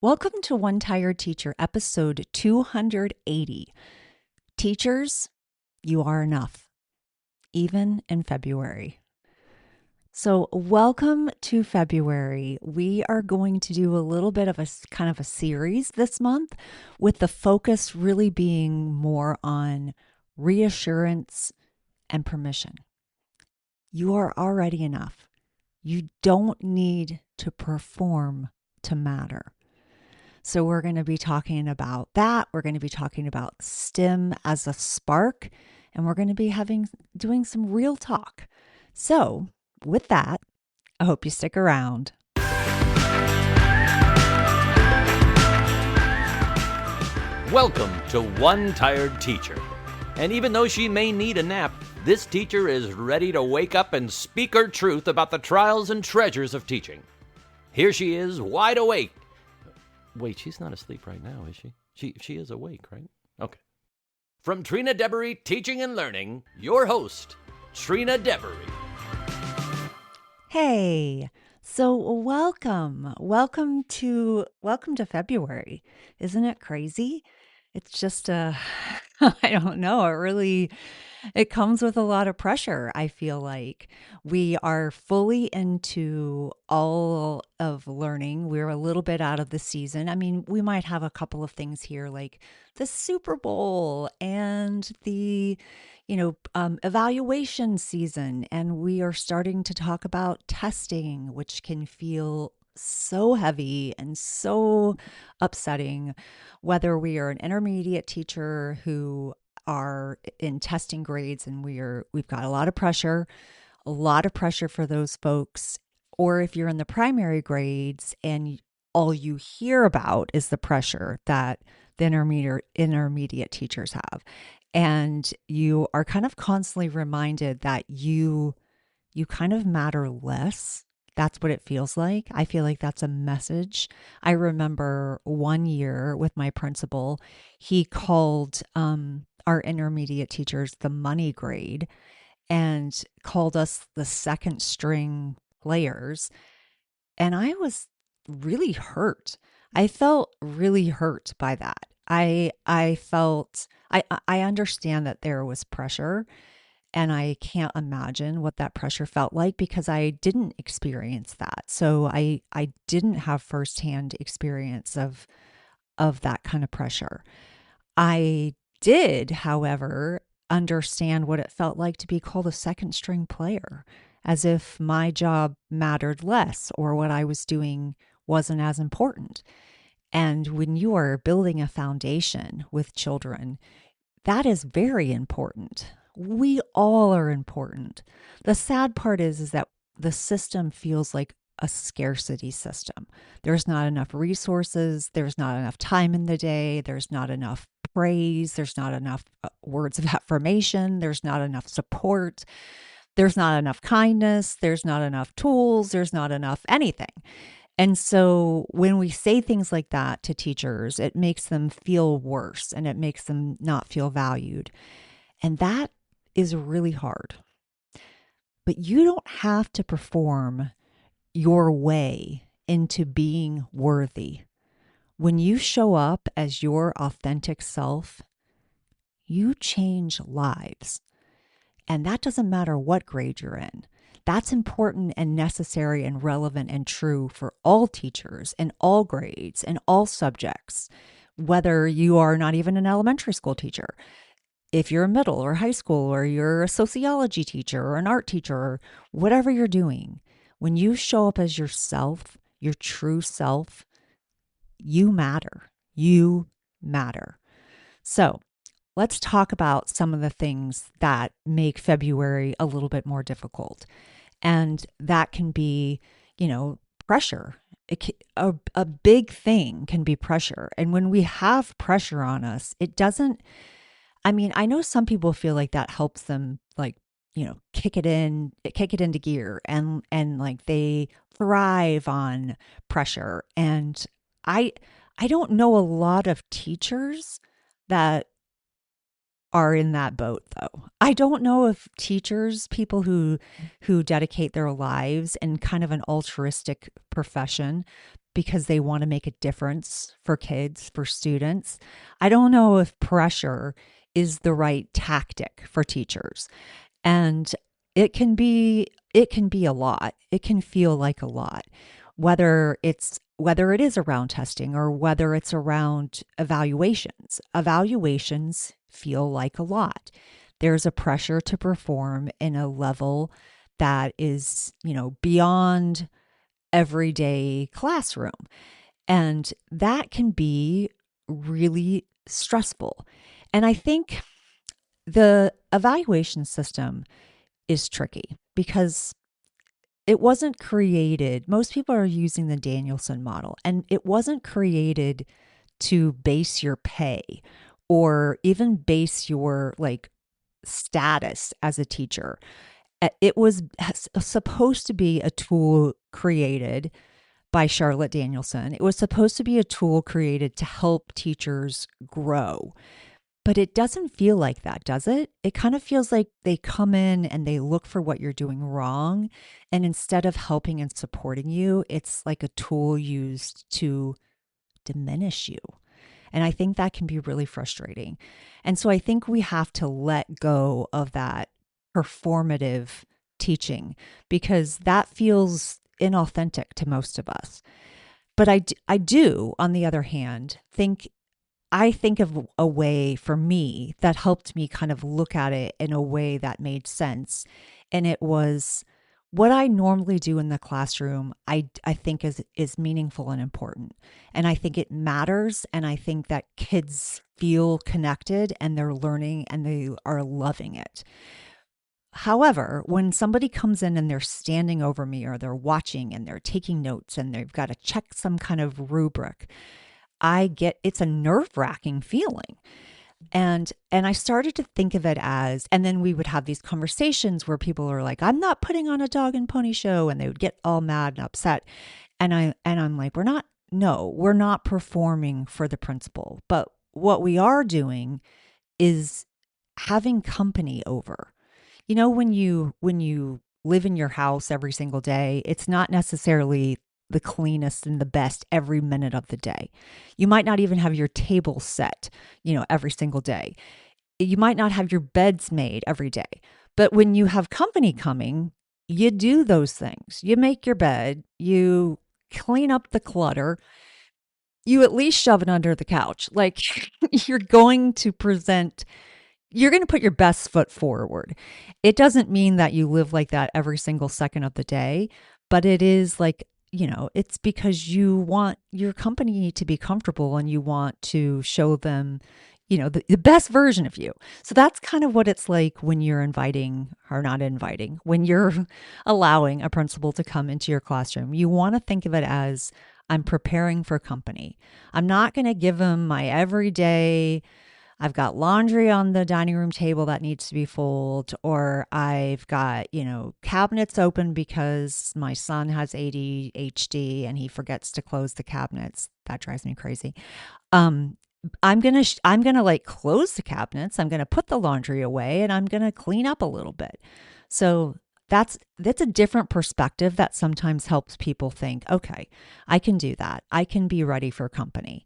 Welcome to One Tired Teacher, episode 280. Teachers, you are enough, even in February. So, welcome to February. We are going to do a little bit of a kind of a series this month, with the focus really being more on reassurance and permission. You are already enough. You don't need to perform to matter. So, we're going to be talking about that. We're going to be talking about STEM as a spark, and we're going to be doing some real talk. So, with that, I hope you stick around. Welcome to One Tired Teacher. And even though she may need a nap, this teacher is ready to wake up and speak her truth about the trials and treasures of teaching. Here she is, wide awake. Wait, she's not asleep right now, is she? She is awake, right? Okay. From Trina Debery Teaching and Learning, your host, Trina Debery. Hey, so welcome to February. Isn't it crazy? It's just I don't know, it comes with a lot of pressure. I feel like we are fully into all of learning. We're a little bit out of the season. I mean, we might have a couple of things here like the Super Bowl and the evaluation season, and we are starting to talk about testing, which can feel so heavy and so upsetting, whether we are an intermediate teacher who are in testing grades and we've got a lot of pressure for those folks, or if you're in the primary grades and all you hear about is the pressure that the intermediate teachers have, and you are kind of constantly reminded that you kind of matter less. That's what it feels like. I feel like that's a message. I remember one year with my principal, he called our intermediate teachers the money grade and called us the second string players. And I was really hurt. I felt really hurt by that. I felt I understand that there was pressure, and I can't imagine what that pressure felt like because I didn't experience that. So I didn't have firsthand experience of that kind of pressure. I did, however, understand what it felt like to be called a second string player, as if my job mattered less or what I was doing wasn't as important. And when you are building a foundation with children, that is very important. We all are important. The sad part is that the system feels like a scarcity system. There's not enough resources, there's not enough time in the day, there's not enough praise, there's not enough words of affirmation, there's not enough support, there's not enough kindness, there's not enough tools, there's not enough anything. And so when we say things like that to teachers, it makes them feel worse and it makes them not feel valued. And that is really hard. But you don't have to perform your way into being worthy. When you show up as your authentic self, you change lives. And that doesn't matter what grade you're in. That's important and necessary and relevant and true for all teachers in all grades and all subjects, whether you are not even an elementary school teacher. If you're a middle or high school, or you're a sociology teacher or an art teacher, or whatever you're doing, when you show up as yourself, your true self, you matter. You matter. So, let's talk about some of the things that make February a little bit more difficult. And that can be, pressure. A big thing can be pressure. And when we have pressure on us, it doesn't, I mean, I know some people feel like that helps them, like, kick it into gear, and like they thrive on pressure. And I don't know a lot of teachers that are in that boat though. I don't know if teachers, people who dedicate their lives in kind of an altruistic profession because they want to make a difference for kids, for students. I don't know if pressure is the right tactic for teachers. And it can be a lot. It can feel like a lot, whether it is around testing or whether it's around evaluations. Evaluations feel like a lot. There's a pressure to perform in a level that is, beyond everyday classroom. And that can be really stressful. And I think the evaluation system is tricky because it wasn't created. Most people are using the Danielson model, and it wasn't created to base your pay or even base your status as a teacher. It was supposed to be a tool created by Charlotte Danielson. It was supposed to be a tool created to help teachers grow. But it doesn't feel like that, does it? It kind of feels like they come in and they look for what you're doing wrong. And instead of helping and supporting you, it's like a tool used to diminish you. And I think that can be really frustrating. And so I think we have to let go of that performative teaching because that feels inauthentic to most of us. But I do, on the other hand, think of a way for me that helped me kind of look at it in a way that made sense. And it was what I normally do in the classroom, I think is meaningful and important. And I think it matters. And I think that kids feel connected and they're learning and they are loving it. However, when somebody comes in and they're standing over me or they're watching and they're taking notes and they've got to check some kind of rubric, it's a nerve-wracking feeling. And I started to think of it as, and then we would have these conversations where people are like, I'm not putting on a dog and pony show, and they would get all mad and upset. And I'm like, we're not performing for the principal. But what we are doing is having company over. When you live in your house every single day, it's not necessarily the cleanest and the best every minute of the day. You might not even have your table set, every single day. You might not have your beds made every day. But when you have company coming, you do those things. You make your bed, you clean up the clutter, you at least shove it under the couch. Like you're going to present you're going to put your best foot forward. It doesn't mean that you live like that every single second of the day, but it is like, it's because you want your company to be comfortable and you want to show them, the best version of you. So that's kind of what it's like when you're inviting or not inviting, when you're allowing a principal to come into your classroom. You want to think of it as I'm preparing for company. I'm not going to give them my everyday I've got laundry on the dining room table that needs to be folded, or I've got, cabinets open because my son has ADHD and he forgets to close the cabinets. That drives me crazy. Um, I'm gonna like close the cabinets. I'm gonna put the laundry away and I'm gonna clean up a little bit. So that's a different perspective that sometimes helps people think, okay, I can do that. I can be ready for company.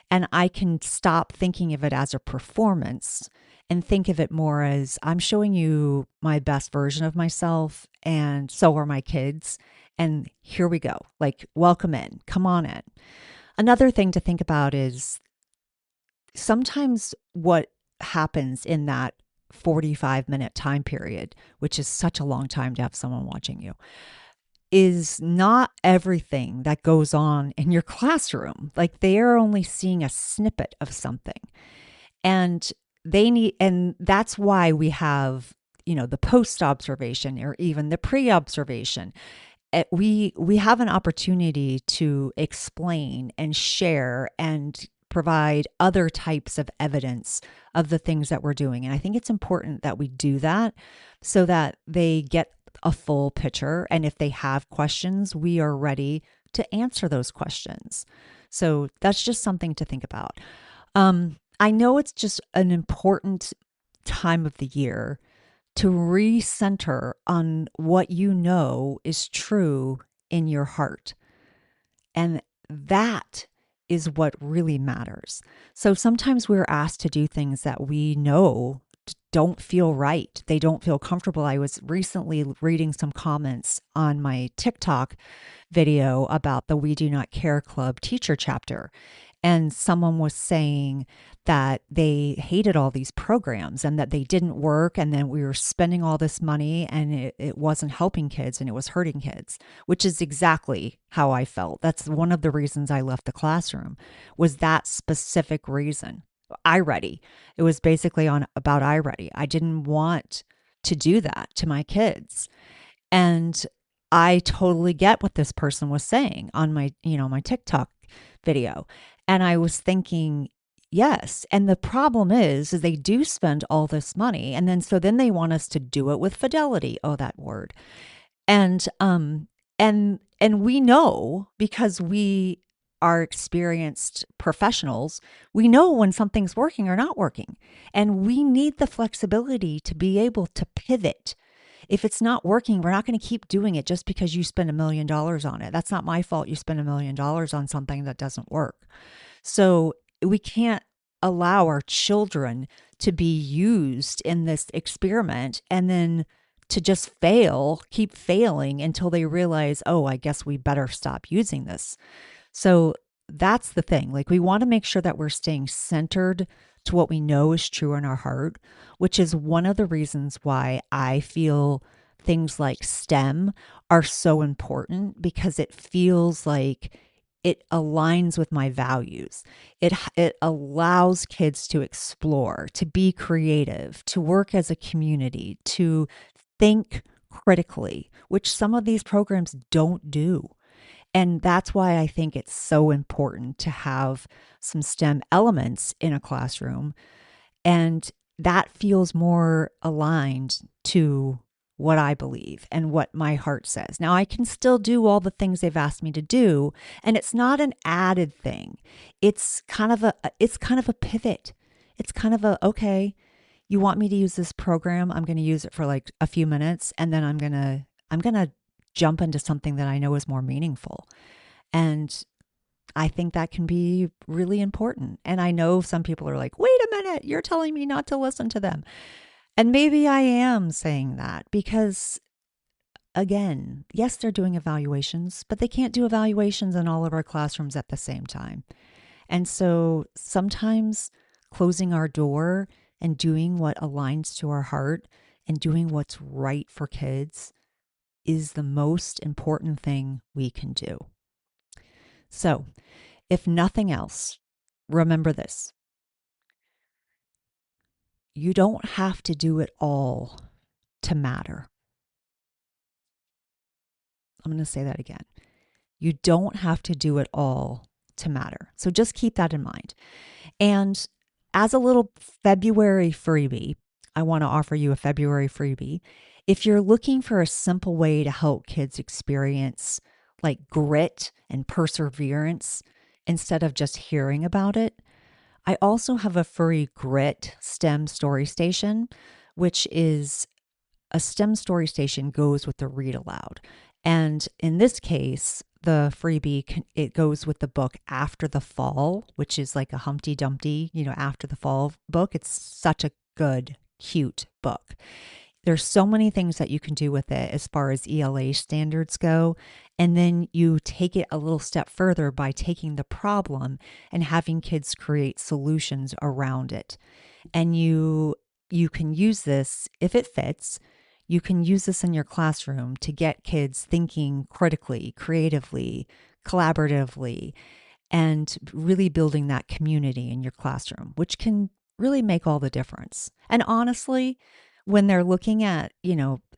And I can stop thinking of it as a performance and think of it more as I'm showing you my best version of myself, and so are my kids. And here we go. Like, welcome in, come on in. Another thing to think about is sometimes what happens in that 45-minute time period, which is such a long time to have someone watching you, is not everything that goes on in your classroom. Like they are only seeing a snippet of something. And and that's why we have, the post observation or even the pre observation. We have an opportunity to explain and share and provide other types of evidence of the things that we're doing. And I think it's important that we do that so that they get a full picture. And if they have questions, we are ready to answer those questions. So that's just something to think about. I know it's just an important time of the year to recenter on what you know is true in your heart. And that is what really matters. So sometimes we're asked to do things that we know don't feel right. They don't feel comfortable. I was recently reading some comments on my TikTok video about the We Do Not Care Club teacher chapter. And someone was saying that they hated all these programs and that they didn't work. And then we were spending all this money and it wasn't helping kids and it was hurting kids, which is exactly how I felt. That's one of the reasons I left the classroom, was that specific reason. iReady. It was basically on about iReady. I didn't want to do that to my kids. And I totally get what this person was saying on my TikTok video. And I was thinking, yes. And the problem is they do spend all this money. And then they want us to do it with fidelity. Oh, that word. And we know, because we are experienced professionals, we know when something's working or not working. And we need the flexibility to be able to pivot. If it's not working, we're not going to keep doing it just because you spend $1 million on it. That's not my fault. You spend $1 million on something that doesn't work. So we can't allow our children to be used in this experiment and then to just keep failing until they realize, oh, I guess we better stop using this. So that's the thing. Like, we want to make sure that we're staying centered to what we know is true in our heart, which is one of the reasons why I feel things like STEM are so important, because it feels like it aligns with my values. It allows kids to explore, to be creative, to work as a community, to think critically, which some of these programs don't do. And that's why I think it's so important to have some STEM elements in a classroom. And that feels more aligned to what I believe and what my heart says. Now, I can still do all the things they've asked me to do, and it's not an added thing. It's kind of a pivot. It's kind of okay, you want me to use this program, I'm going to use it for like a few minutes, and then I'm going to jump into something that I know is more meaningful. And I think that can be really important. And I know some people are like, wait a minute, you're telling me not to listen to them. And maybe I am saying that because, again, yes, they're doing evaluations, but they can't do evaluations in all of our classrooms at the same time. And so sometimes closing our door and doing what aligns to our heart and doing what's right for kids is the most important thing we can do. So, if nothing else, remember this: you don't have to do it all to matter. I'm going to say that again. You don't have to do it all to matter. So just keep that in mind. And as a little February freebie, I want to offer you a February freebie. If you're looking for a simple way to help kids experience like grit and perseverance instead of just hearing about it, I also have a free grit STEM story station, which is a STEM story station goes with the read aloud. And in this case, the freebie, it goes with the book After the Fall, which is like a Humpty Dumpty, After the Fall book. It's such a good, cute book. There's so many things that you can do with it as far as ELA standards go. And then you take it a little step further by taking the problem and having kids create solutions around it. And you can use this if it fits. You can use this in your classroom to get kids thinking critically, creatively, collaboratively, and really building that community in your classroom, which can really make all the difference. And honestly, when they're looking at,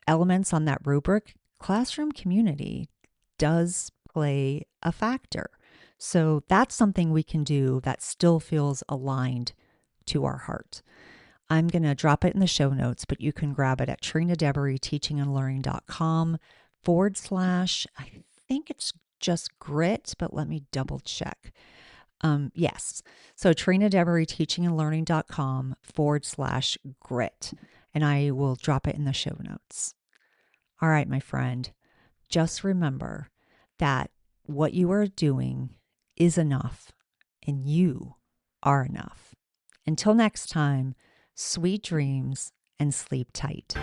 elements on that rubric, classroom community does play a factor. So that's something we can do that still feels aligned to our heart. I'm going to drop it in the show notes, but you can grab it at trinadeveryteachingandlearning.com / I think it's just grit, but let me double check. Yes. So trinadeveryteachingandlearning.com/grit. And I will drop it in the show notes. All right, my friend, just remember that what you are doing is enough and you are enough. Until next time, sweet dreams and sleep tight.